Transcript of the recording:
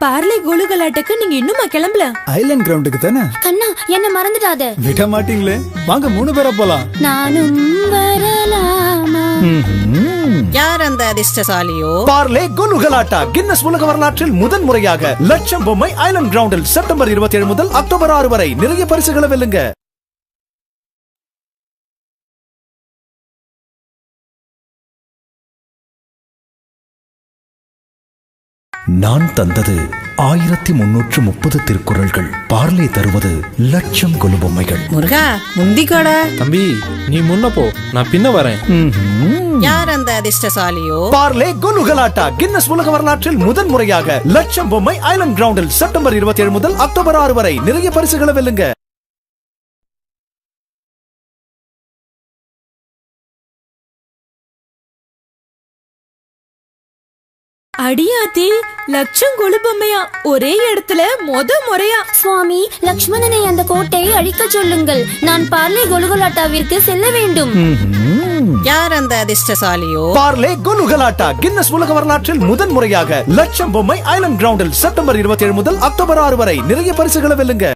பார்லே கோலு கலாட்டுக்கு நீங்க இன்னுமா கிளம்பல? ஐலண்ட் கிரவுண்டுக்கு தானே. கண்ணா என்ன மறந்துடாத. விட மாட்டீங்களே, வாங்க 3 பேரா போலாம். நானும் வரலாமா? யார் அந்த அதிர்ஷ்டசாலியோ? பார்லே கோலு கலாட்டா கின்னஸ் உலக வரலாற்றில் முதன் முறையாக லட்சம் பொம்மை ஐலண்ட் கிரவுண்டில் செப்டம்பர் 27 முதல் அக்டோபர் 6 வரை நிறைய பரிசுகளை வெல்லுங்க. நான் தந்தது 1330 திருக்குறள்கள். பார்லே தருவது லட்சம் கொலு பொம்மைகள். முருகா முந்திக்கோட. தம்பி நீ முன்ன போ, நான் பின்ன வரேன். யார் அந்த அதிர்ஷ்டசாலியோ? பார்லே கோலு கலாட்டா கின்னஸ் உலக வரலாற்றில் முதன் முறையாக லட்சம் பொம்மை ஐலண்ட் கிரவுண்டில் செப்டம்பர் 27 முதல் அக்டோபர் 6 வரை நிறைய பரிசுகளை வெல்லுங்க. அடியாத்தி, லட்சம் கொலு பொம்மையா ஒரே இடத்துல முறையா? சுவாமி, லக்ஷ்மணனை அந்த கோட்டையை அழிக்க சொல்லுங்கள். நான் பார்லே கோலுகலாட்டாவிற்கு செல்ல வேண்டும். யார் அந்த அதிர்ஷ்டசாலியோ? பார்லே கோலு கலாட்டா கின்னஸ் உலக வரலாற்றில் முதன் முறையாக லட்சம் பொம்மை ஐலண்ட் கிரவுண்டில் செப்டம்பர் 27 முதல் அக்டோபர் 6 வரை நிறைய பரிசுகளை வெல்லுங்க.